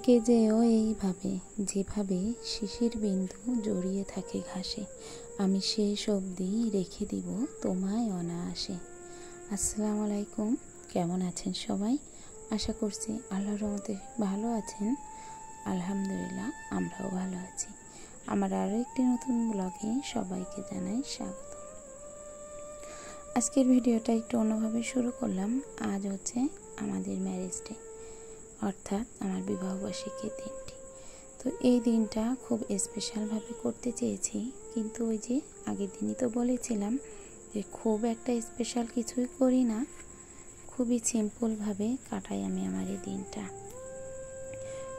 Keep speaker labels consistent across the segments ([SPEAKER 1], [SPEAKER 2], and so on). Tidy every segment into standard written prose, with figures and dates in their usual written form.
[SPEAKER 1] থেকে যেও এইভাবে, যেভাবে শিশির বিন্দু জড়িয়ে থাকে ঘাসে, আমি শেষ অবধি রেখে দিব তোমায় অনায়াসে। আসসালামু আলাইকুম, কেমন আছেন সবাই? আশা করছি আল্লাহর রহমতে ভালো আছেন। আলহামদুলিল্লাহ, আমরাও ভালো আছি। আমার আরও একটি নতুন ব্লগে সবাইকে জানাই স্বাগত। আজকের ভিডিওটা একটু অন্যভাবে শুরু করলাম। আজ হচ্ছে আমাদের ম্যারেজ ডে, অর্থাৎ আমার বিবাহবার্ষিকীর দিনটি। তো এই দিনটা খুব স্পেশালভাবে করতে চেয়েছি, কিন্তু ওই যে আগের দিনই তো বলেছিলাম যে খুব একটা স্পেশাল কিছুই করি না, খুবই সিম্পলভাবে কাটাই আমি আমার এই দিনটা।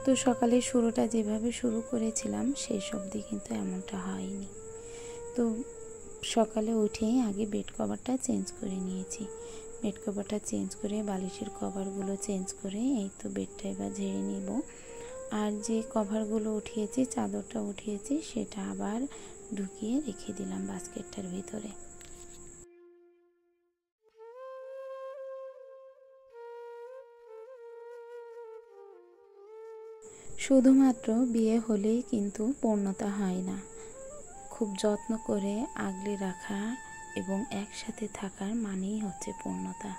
[SPEAKER 1] তো সকালের শুরুটা যেভাবে শুরু করেছিলাম শেষ অবধি কিন্তু এমনটা হয়নি। তো সকালে উঠেই আগে বেড কভারটা চেঞ্জ করে নিয়েছি। বেড কভারটা চেঞ্জ করে বালিশের কভারগুলো চেঞ্জ করে এই তো বেডটা এবার ঝেড়ে নিব। আর যে কভারগুলো উঠিয়েছি, চাদরটা উঠিয়েছি, সেটা আবার ঢুকিয়ে রেখে দিলাম বাস্কেটটার ভিতরে। শুধুমাত্র বিয়ে হলেই কিন্তু পূর্ণতা হয় না, খুব যত্ন করে আগলে রাখা এবং একসাথে থাকার মানেই হচ্ছে পূর্ণতা।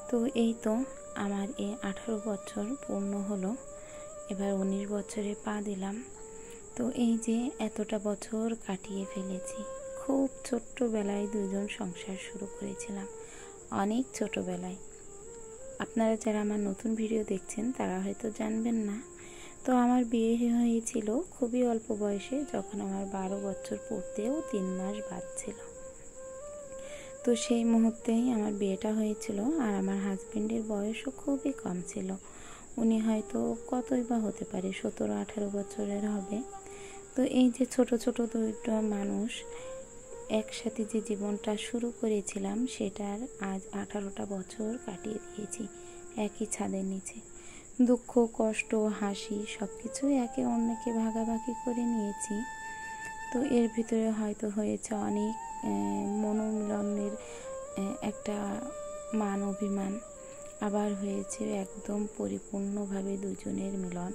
[SPEAKER 1] তো এই তো আমার এই 18 বছর পূর্ণ হলো, এবার 19 বছরে পা দিলাম। তো এই যে এতটা বছর কাটিয়ে ফেলেছি। খুব ছোট্টবেলায় দুজন সংসার শুরু করেছিলাম, অনেক ছোটবেলায়। আপনারা যারা আমার নতুন ভিডিও দেখছেন তারা হয়তো জানবেন না। তো আমার বিয়ে হয়েছিল খুবই অল্প বয়সে, যখন আমার 12 বছর পড়তেও 3 মাস বাদ ছিল। তো সেই মুহূর্তেই আমার বিয়েটা হয়েছিল, আর আমার হাজবেন্ডের বয়সও খুবই কম ছিল। উনি হয়তো কতই বা হতে পারে, 17-18 বছরের হবে। তো এই যে ছোট ছোট দুটো মানুষ একসাথে যে জীবনটা শুরু করেছিলাম, সেটার আজ 18টা বছর কাটিয়ে দিয়েছি একই ছাদের নিচে। দুঃখ, কষ্ট, হাসি সব কিছুই একে অন্যকে ভাগাভাগি করে নিয়েছি। তো এর ভিতরে হয়তো হয়েছে অনেক মনোমিলনের একটা মান অভিমান, আবার হয়েছে একদম পরিপূর্ণভাবে দুজনের মিলন।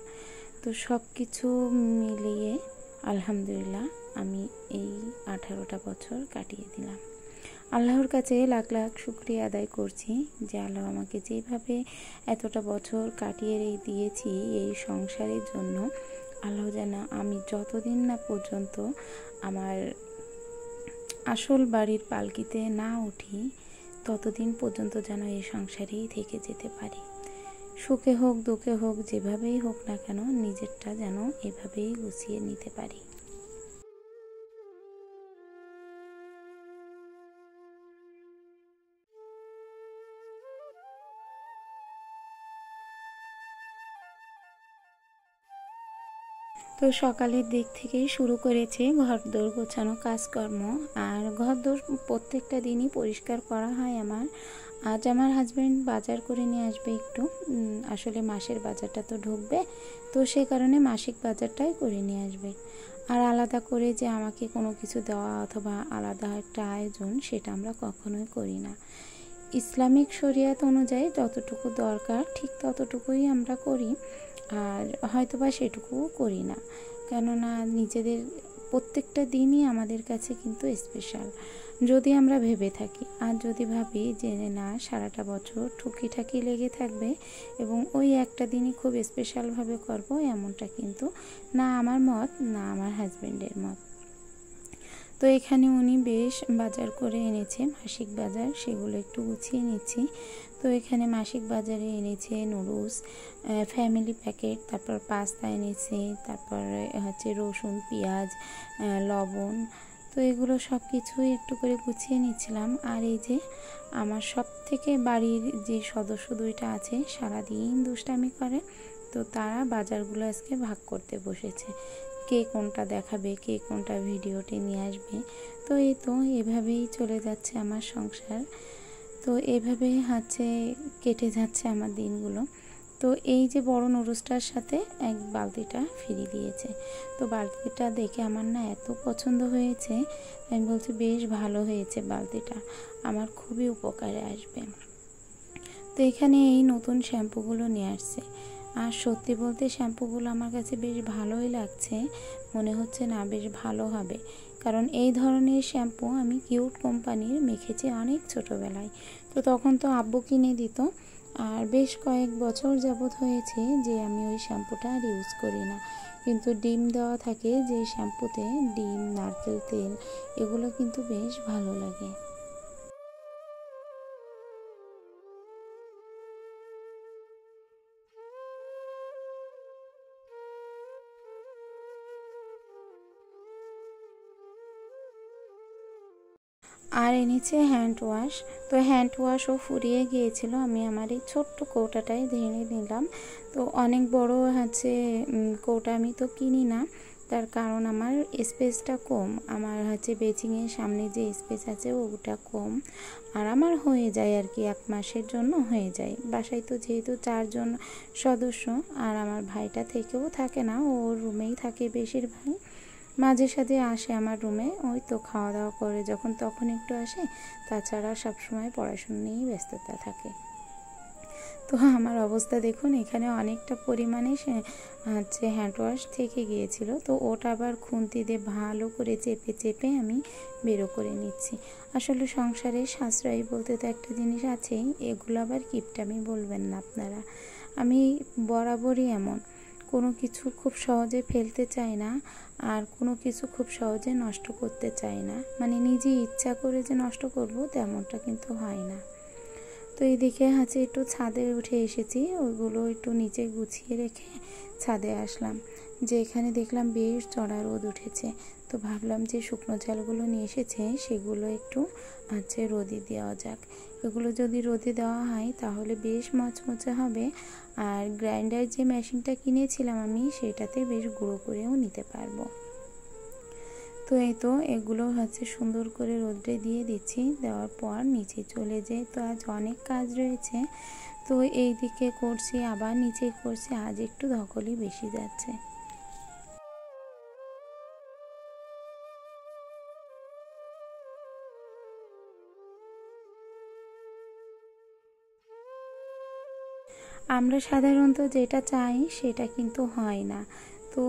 [SPEAKER 1] তো সব কিছু মিলিয়ে আলহামদুলিল্লাহ আমি এই 18টা বছর কাটিয়ে দিলাম। আল্লাহর কাছে লাখ লাখ শুকরিয়া আদায় করছি যে আল্লাহ আমাকে যেভাবে এতটা বছর কাটিয়ে দিয়েছি এই সংসারের জন্য, আল্লাহ যেন আমি যতদিন না পর্যন্ত আমার আসল বাড়ির পালকিতে না উঠি, ততদিন পর্যন্ত যেন এই সংসারেই থেকে যেতে পারি। সুখে হোক দুঃখে হোক, যেভাবেই হোক না কেন, নিজেরটা যেন এভাবেই গুছিয়ে নিতে পারি। তো সকালের দিক থেকেই শুরু করেছি ঘরদোর গোছানো কাজকর্ম। আর ঘরদোর প্রত্যেকটা দিনই পরিষ্কার করা হয় আমার। আজ আমার হাজব্যান্ড বাজার করে নিয়ে আসবে একটু, আসলে মাসের বাজারটা তো ঢুকবে, তো সেই কারণে মাসিক বাজারটাই করে নিয়ে আসবে। আর আলাদা করে যে আমাকে কোনো কিছু দেওয়া অথবা আলাদা একটা আয়োজন, সেটা আমরা কখনোই করি না। ইসলামিক শরিয়াত অনুযায়ী যতটুকু দরকার ঠিক ততটুকুই আমরা করি, আর হয়তোবা সেটুকুও করি না। কেননা নিজেদের প্রত্যেকটা দিনই আমাদের কাছে কিন্তু স্পেশাল, যদি আমরা ভেবে থাকি। আর যদি ভাবি যে না সারাটা বছর ঠুকিঠাকি লেগে থাকবে এবং ওই একটা দিনই খুব স্পেশালভাবে করব, এমনটা কিন্তু না আমার মত, না আমার হাজব্যান্ডের মত। তো এখানে উনি বেশ বাজার করে এনেছে, মাসিক বাজার, সেগুলো একটু গুছিয়ে নিচ্ছি। তো এখানে মাসিক বাজারে এনেছে নুডলস, ফ্যামিলি প্যাকেট, তারপর পাস্তা এনেছে, তারপর হচ্ছে রসুন, পেঁয়াজ, লবণ। তো এগুলো সব কিছুই একটু করে গুছিয়ে নিচ্ছিলাম। আর এই যে আমার সব থেকে বাড়ির যে সদস্য দুইটা আছে, সারাদিন দুষ্টামি করে, তো তারা বাজারগুলো আজকে ভাগ করতে বসেছে, কে কোনটা দেখাবে, কে কোনটা ভিডিওতে নিয়ে আসবে। তো এই তো এভাবেই চলে যাচ্ছে আমার সংসার। তো এভাবে হচ্ছে কেটে যাচ্ছে আমার দিনগুলো। তো এই যে বড় নুডলসটার সাথে এক বালতিটা ফ্রি দিয়েছে। তো বালতিটা দেখে আমার না এত পছন্দ হয়েছে, আমি বলছি বেশ ভালো হয়েছে বালতিটা, আমার খুবই উপকারে আসবে। তো এখানে এই নতুন শ্যাম্পুগুলো নিয়ে আসছে। আর সত্যি বলতে শ্যাম্পুগুলো আমার কাছে বেশ ভালোই লাগছে, মনে হচ্ছে না বেশ ভালো হবে। কারণ এই ধরনের শ্যাম্পু আমি কিউট কোম্পানির মেখেছি অনেক ছোটোবেলায়। তো তখন তো আব্বু কিনে দিত, আর বেশ কয়েক বছর যাবৎ হয়েছে যে আমি ওই শ্যাম্পুটা আর ইউজ করি না। কিন্তু ডিম দেওয়া থাকে যে শ্যাম্পুতে, ডিম, নারকেল তেল, এগুলো কিন্তু বেশ ভালো লাগে। আর এনেছে হ্যান্ড ওয়াশ। তো হ্যান্ড ওয়াশও ফুরিয়ে গিয়েছিল, আমি আমার এই ছোট্ট কৌটাটাই ঢেলে নিলাম। তো অনেক বড় কৌটা আমি তো কিনি না, তার কারণ আমার স্পেসটা কম। আমার বেচিংয়ের সামনে যে স্পেস আছে ওটা কম, আর আমার হয়ে যায় আর কি, 1 মাসের জন্য হয়ে যায়। বাসায় তো যেহেতু 4 জন সদস্য, আর আমার ভাইটা থেকেও থাকে না, ওর রুমেই থাকে বেশিরভাগ। মাঝে সাঝে আসে আমার রুমে, ওই তো খাওয়া দাওয়া করে যখন তখন একটু আসে, তাছাড়া সবসময় পড়াশোনা নিয়েই ব্যস্ততা থাকে। তো আমার অবস্থা দেখুন, এখানে অনেকটা পরিমাণে হ্যান্ড ওয়াশ থেকে গিয়েছিল। তো ওটা আবার খুন্তি দিয়ে ভালো করে চেপে চেপে আমি বেরো করে নিচ্ছি। আসলে সংসারে সাশ্রয়ী বলতে তো একটা জিনিস আছেই, এগুলো আবার কিপটামি বলবেন না আপনারা। আমি বরাবরই এমন, কোনো কিছু খুব সহজে ফেলতে চাই না, আর কোনো কিছু খুব সহজে নষ্ট করতে চাই না। মানে নিজে ইচ্ছা করে যে নষ্ট করব তেমনটা কিন্তু হয় না। তো এইদিকে একটু ছাদে উঠে এসেছি, ওইগুলো একটু নিচে গুছিয়ে রেখে ছাদে আসলাম। যে এখানে দেখলাম বেশ চড়া রোদ উঠেছে, তো ভাবলাম যে শুকনো চালগুলো নিয়ে এসেছে সেগুলো একটু রোদে দেওয়া যাক। এগুলো যদি রোদে দেওয়া হয় তাহলে বেশ মচমচে হবে। আর গ্রাইন্ডার যে মেশিনটা কিনেছিলাম আমি, সেটাতে বেশ গুঁড়ো করেও নিতে পারবো। তো এই তো এগুলো সুন্দর করে রোদে দিয়ে দিচ্ছি। দেওয়ার পর নিচে চলে যাই। তো আজ অনেক কাজ রয়েছে, তো এই দিকে করছি আবার নিচে করছি, আজ একটু ধকলই বেশি যাচ্ছে। আমরা সাধারণত যেটা চাই সেটা কিন্তু হয় না। তো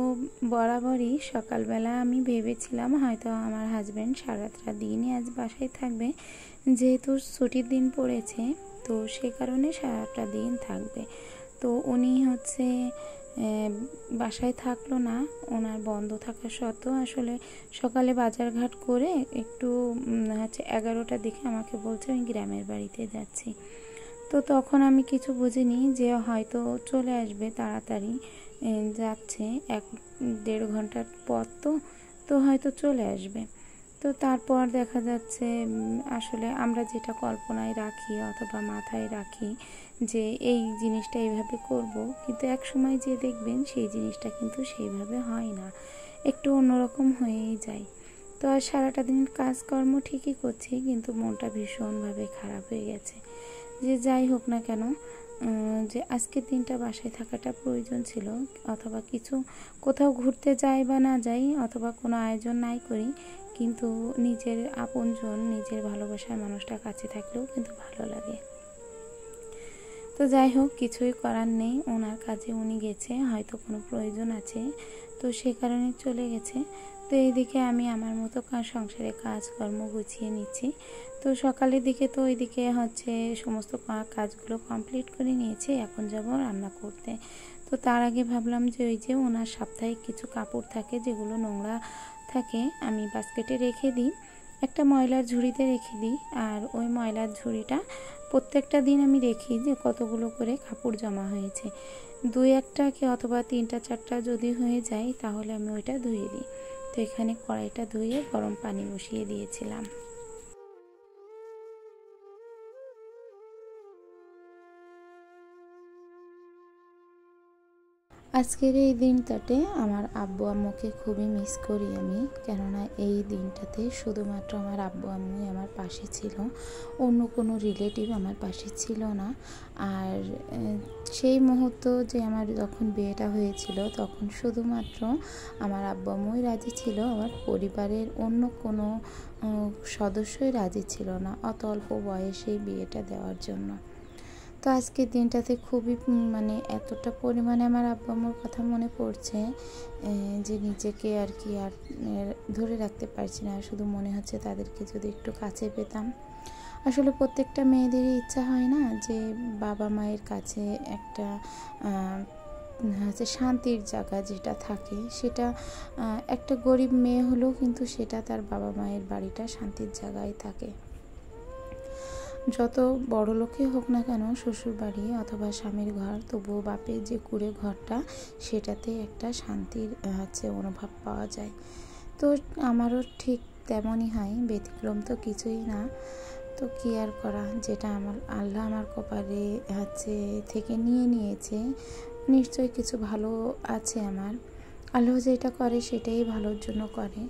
[SPEAKER 1] বরাবরই সকালবেলা আমি ভেবেছিলাম হয়তো আমার হাজব্যান্ড সারাটা দিনই আজ বাসায় থাকবে, যেহেতু ছুটির দিন পড়েছে, তো সে কারণে সারাটা দিন থাকবে। তো উনি বাসায় থাকলো না, ওনার বন্ধ থাকা সত্ত্বেও আসলে সকালে বাজারঘাট করে একটু 11টার দিকে আমাকে বলছে আমি গ্রামের বাড়িতে যাচ্ছি। তো তখন আমি কিছু বুঝিনি যে হয়তো চলে আসবে তাড়াতাড়ি, যাচ্ছে 1-1.5 ঘন্টার পর, তো হয়তো চলে আসবে। তো তারপর দেখা যাচ্ছে আসলে আমরা যেটা কল্পনায় রাখি অথবা মাথায় রাখি যে এই জিনিসটা এইভাবে করব, কিন্তু এক সময় যে দেখবেন সেই জিনিসটা কিন্তু সেইভাবে হয় না, একটু অন্যরকম হয়েই যায়। তো আর সারাটা দিন কাজকর্ম ঠিকই করছি, কিন্তু মনটা ভীষণভাবে খারাপ হয়ে গেছে। যে যাই হোক না কেন, যে আজকের দিনটা বাসায় থাকাটা প্রয়োজন ছিল, অথবা কোথাও ঘুরতে যাই বা না যাই, অথবা কোনো আয়োজন নাই করি, কিন্তু নিজের আপনজন, নিজের ভালোবাসার মানুষটা কাছে থাকলেও কিন্তু ভালো লাগে। তো যাই হোক, কিছুই করার নেই, ওনার কাজে উনি গেছে, হয়তো কোনো প্রয়োজন আছে, তো সে কারণে চলে গেছে। তো এইদিকে আমি আমার মতো সংসারে কাজকর্ম গুছিয়ে নিচ্ছি। তো সকালের দিকে তো ওইদিকে সমস্ত কাজগুলো কমপ্লিট করে নিয়েছি, এখন যাব রান্না করতে। তো তার আগে ভাবলাম যে ওই যে ওনার সাপ্তাহিক কিছু কাপড় থাকে যেগুলো নোংরা থাকে, আমি বাস্কেটে রেখে দিই, একটা ময়লার ঝুড়িতে রেখে দিই। আর ওই ময়লার ঝুড়িটা প্রত্যেকটা দিন আমি দেখি যে কতগুলো করে কাপড় জমা হয়েছে। 2-1টা কি অথবা 3-4টা যদি হয়ে যায় তাহলে আমি ওইটা ধুয়ে দিই। তো এখানে কড়াইটা ধুয়ে গরম পানি বসিয়ে দিয়েছিলাম। আজকের এই দিনটাতে আমার আব্বু আম্মুকে খুবই মিস করি আমি, কেননা এই দিনটাতে শুধুমাত্র আমার আব্বু আম্মুই আমার পাশে ছিল, অন্য কোনো রিলেটিভ আমার পাশে ছিল না। আর সেই মুহূর্ত যে আমার যখন বিয়েটা হয়েছিল তখন শুধুমাত্র আমার আব্বু আম্মুই রাজি ছিল, আমার পরিবারের অন্য কোনো সদস্যই রাজি ছিল না অত অল্প বয়সেই বিয়েটা দেওয়ার জন্য। তো তো আজকের দিনটাতে খুবই মানে এতটা পরিমাণে আমার আব্বু আম্মুর কথা মনে পড়ছে যে নিজেকে আর কি আর ধরে রাখতে পারছি না। শুধু মনে হচ্ছে তাদেরকে যদি একটু কাছে পেতাম। আসলে প্রত্যেকটা মেয়েদেরই ইচ্ছা হয় না যে বাবা মায়ের কাছে একটা হচ্ছে শান্তির জায়গা যেটা থাকে, সেটা একটা গরিব মেয়ে হলেও কিন্তু সেটা তার বাবা মায়ের বাড়িটা শান্তির জায়গায় থাকে। যত বড় লোকই হোক না কেন শ্বশুর বাড়ি অথবা স্বামীর ঘর, তবুও বাপের যে কুঁড়ে ঘরটা সেটাতে একটা শান্তির হচ্ছে অনুভব পাওয়া যায়। তো আমারও ঠিক তেমনই হয়, ব্যতিক্রম তো কিছুই না। তো কি আর করা, যেটা আমার আল্লাহ আমার কপালে হচ্ছে থেকে নিয়েছে, নিশ্চয়ই কিছু ভালো আছে আমার। আল্লাহ যেটা করে সেটাই ভালোর জন্য করে।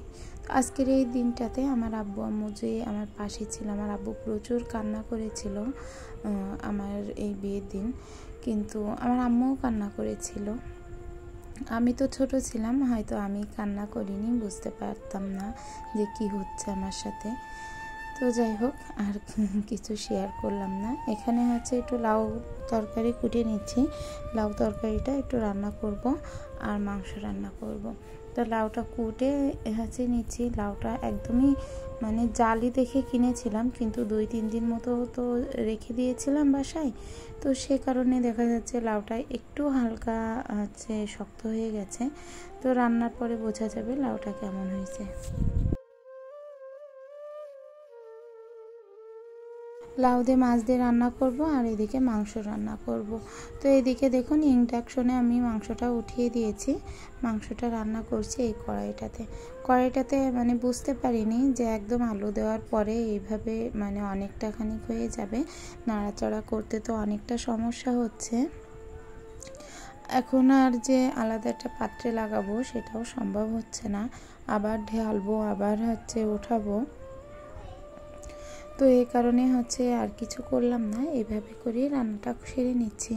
[SPEAKER 1] আজকের এই দিনটাতে আমার আব্বু আম্মু যে আমার পাশে ছিল, আমার আব্বু প্রচুর কান্না করেছিল আমার এই বিয়ের দিন, কিন্তু আমার আম্মুও কান্না করেছিল। আমি তো ছোট ছিলাম, হয়তো আমি কান্না করিনি, বুঝতে পারতাম না যে কি হচ্ছে আমার সাথে। তো যাই হোক, আর কিছু শেয়ার করলাম না। এখানে হচ্ছে একটু লাউ তরকারি কুটে নিচ্ছি। লাউ তরকারিটা একটু রান্না করব আর মাংস রান্না করব। তো লাউটা কুটে হচ্ছে নিচ্ছি। লাউটা একদমই মানে জালি দেখে কিনেছিলাম, কিন্তু 2-3 দিন মতো তো রেখে দিয়েছিলাম বাসায়। তো সে কারণে দেখা যাচ্ছে লাউটা একটু হালকা হচ্ছে শক্ত হয়ে গেছে। তো রান্নার পরে বোঝা যাবে লাউটা কেমন হয়েছে। লাউ দিয়ে মাছ দিয়ে রান্না করব আর এদিকে মাংস রান্না করব। তো এদিকে দেখুন ইন্ডাকশনে আমি মাংসটা উঠিয়ে দিয়েছি। মাংসটা রান্না করছি এই কড়াইটাতে মানে বুঝতে পারিনি যে একদম আলু দেওয়ার পরে এইভাবে মানে অনেকটা খানিক হয়ে যাবে। নাড়াচাড়া করতে তো অনেকটা সমস্যা হচ্ছে। এখন আর যে আলাদা একটা পাত্রে লাগাবো সেটাও সম্ভব হচ্ছে না। আবার ঢালবো, আবার হচ্ছে উঠাবো। তো এই কারণে হচ্ছে আর কিছু করলাম না, এইভাবে করে রান্নাটা সেরে নিচ্ছি।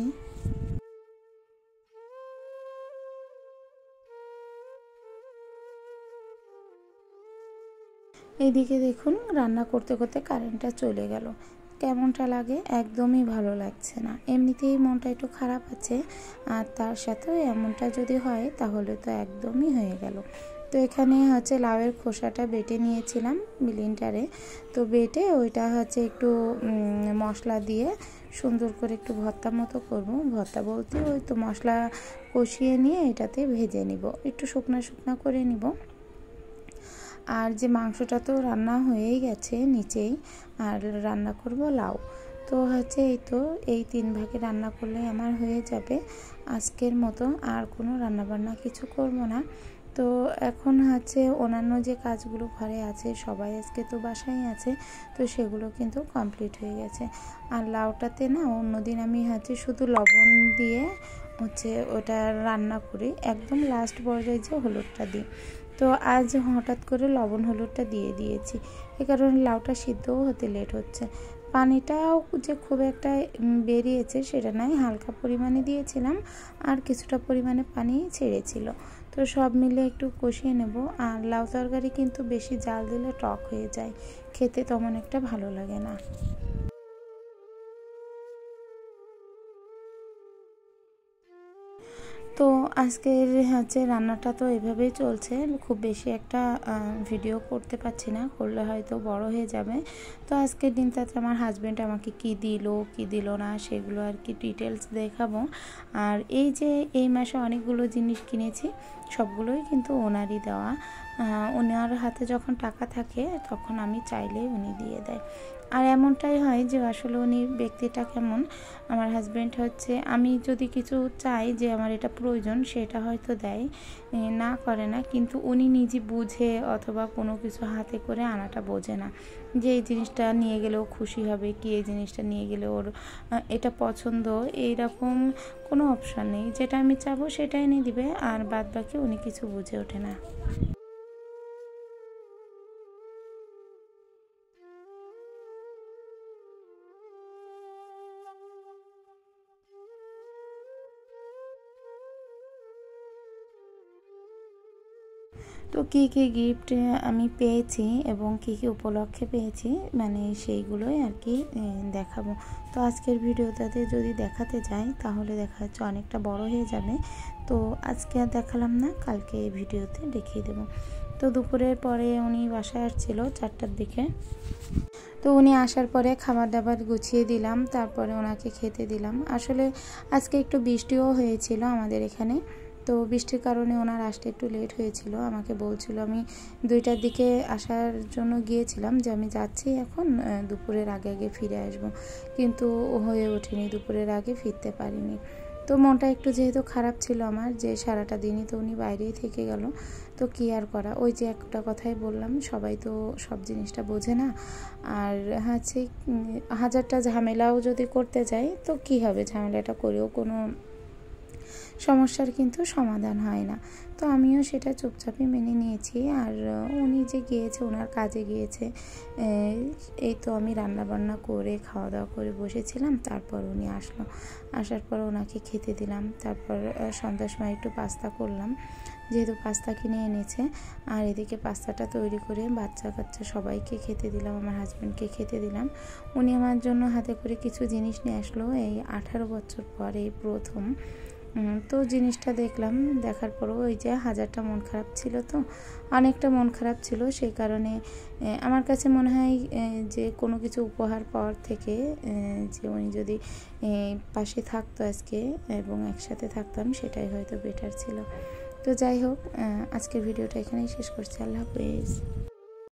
[SPEAKER 1] এইদিকে দেখুন রান্না করতে করতে কারেন্টটা চলে গেল। কেমনটা লাগে, একদমই ভালো লাগছে না। এমনিতেই মনটা একটু খারাপ আছে, আর তার সাথেও এমনটা যদি হয় তাহলে তো একদমই হয়ে গেল। তো এখানে হচ্ছে লাউয়ের খোসাটা বেটে নিয়েছিলাম ব্লেন্ডারে। তো বেটে ওইটা হচ্ছে একটু মশলা দিয়ে সুন্দর করে একটু ভর্তা মতো করব। ভর্তা বলতে ওই তো মশলা কষিয়ে নিয়ে এটাতে ভেজে নিব, একটু শুকনা করে নিব। আর যে মাংসটা তো রান্না হয়েই গেছে নিচেই, আর রান্না করব লাউ। তো হচ্ছে এই 3 ভাগে রান্না করলে আমার হয়ে যাবে আজকের মতো। আর কোনো রান্নাবান্না কিছু করব না। তো এখন হচ্ছে অন্যান্য যে কাজগুলো ঘরে আছে, সবাই আজকে তো বাসায় আছে, তো সেগুলো কিন্তু কমপ্লিট হয়ে গেছে। আর লাউটাতে না অন্যদিন আমি হচ্ছে শুধু লবণ দিয়ে হচ্ছে ওটা রান্না করি, একদম লাস্ট পর্যায়ে যে হলুদটা দিই। তো আজ হঠাৎ করে লবণ হলুদটা দিয়ে দিয়েছি, এ কারণে লাউটা সিদ্ধও হতে লেট হচ্ছে। পানিটাও যে খুব একটা বেরিয়েছে সেটা নয়, হালকা পরিমাণে দিয়েছিলাম আর কিছুটা পরিমাণে পানি ছেড়েছিল। তো সব মিলে একটু কষিয়ে নেব। আর লাউ তরকারি কিন্তু বেশি জাল দিলে টক হয়ে যায়, খেতে তেমন একটা ভালো লাগে না। তো আজকের হচ্ছে রান্নাটা তো এভাবেই চলছে। খুব বেশি একটা ভিডিও করতে পারছি না, করলে হয়তো বড় হয়ে যাবে। তো আজকের দিনটাতে আমার হাজব্যান্ড আমাকে কি দিল না সেগুলো আর কি ডিটেলস দেখাবো। আর এই যে এই মাসে অনেকগুলো জিনিস কিনেছি, সবগুলোই কিন্তু ওনারই দেওয়া। ওনার হাতে যখন টাকা থাকে তখন আমি চাইলেই উনি দিয়ে দেয়। আর এমনটাই হয় যে আসলে উনি ব্যক্তিটা কেমন, আমার হাজব্যান্ড হচ্ছে আমি যদি কিছু চাই যে আমার এটা প্রয়োজন, সেটা হয়তো দেয়, না করে না, কিন্তু উনি নিজে বুঝে অথবা কোনো কিছু হাতে করে আনাটা বোঝে না যে এই জিনিসটা নিয়ে গেলেও খুশি হবে কি, এই জিনিসটা নিয়ে গেলে ওর এটা পছন্দ, এইরকম কোনো অপশান নেই। যেটা আমি চাবো সেটাই এনে দিবে, আর বাদ বাকি উনি কিছু বুঝে ওঠে না। তো কী কী গিফট আমি পেয়েছি এবং কী কী উপলক্ষে পেয়েছি মানে সেইগুলোই আর কি দেখাবো। তো আজকের ভিডিওটাতে যদি দেখাতে যাই তাহলে দেখা যাচ্ছে অনেকটা বড় হয়ে যাবে, তো আজকে আর দেখালাম না, কালকে এই ভিডিওতে দেখিয়ে দেবো। তো দুপুরের পরে উনি বাসায় আসছিল 4টার দিকে। তো উনি আসার পরে খাবার দাবার গুছিয়ে দিলাম, তারপরে ওনাকে খেতে দিলাম। আসলে আজকে একটু বৃষ্টিও হয়েছিল আমাদের এখানে, তো বৃষ্টির কারণে ওনার আসতে একটু লেট হয়েছিল। আমাকে বলছিল, আমি 2টার দিকে আসার জন্য গিয়েছিলাম যে আমি যাচ্ছি এখন, দুপুরের আগে আগে ফিরে আসব, কিন্তু হয়ে ওঠেনি, দুপুরের আগে ফিরতে পারিনি। তো মনটা একটু যেহেতু খারাপ ছিল আমার, যে সারাটা দিনই তো উনি বাইরেই থেকে গেল, তো কী আর করা। ওই যে একটা কথাই বললাম, সবাই তো সব জিনিসটা বোঝে না। আর হচ্ছে হাজারটা ঝামেলাও যদি করতে যাই তো কি হবে, ঝামেলাটা করেও কোনো সমস্যার কিন্তু সমাধান হয় না। তো আমিও সেটা চুপচাপই মেনে নিয়েছি। আর উনি যে গিয়েছে, ওনার কাজে গিয়েছে, এই তো আমি রান্না বান্না করে খাওয়া দাওয়া করে বসেছিলাম, তারপর উনি আসলো। আসার পর ওনাকে খেতে দিলাম। তারপর সন্ধ্যার সময় একটু পাস্তা করলাম, যেহেতু পাস্তা কিনে এনেছে। আর এদিকে পাস্তাটা তৈরি করে বাচ্চা কাচ্চা সবাইকে খেতে দিলাম, আমার হাজব্যান্ডকে খেতে দিলাম। উনি আমার জন্য হাতে করে কিছু জিনিস নিয়ে আসলো, এই 18 বছর পরে প্রথম। তো জিনিসটা দেখলাম, দেখার পরও ওই যে হাজারটা মন খারাপ ছিল, তো অনেকটা মন খারাপ ছিল। সেই কারণে আমার কাছে মনে হয় যে কোনো কিছু উপহার পাওয়ার থেকে যে উনি যদি পাশে থাকতো আজকে এবং একসাথে থাকতাম, সেটাই হয়তো বেটার ছিল। তো যাই হোক, আজকের ভিডিওটা এখানেই শেষ করছি। আল্লাহ হাফেজ।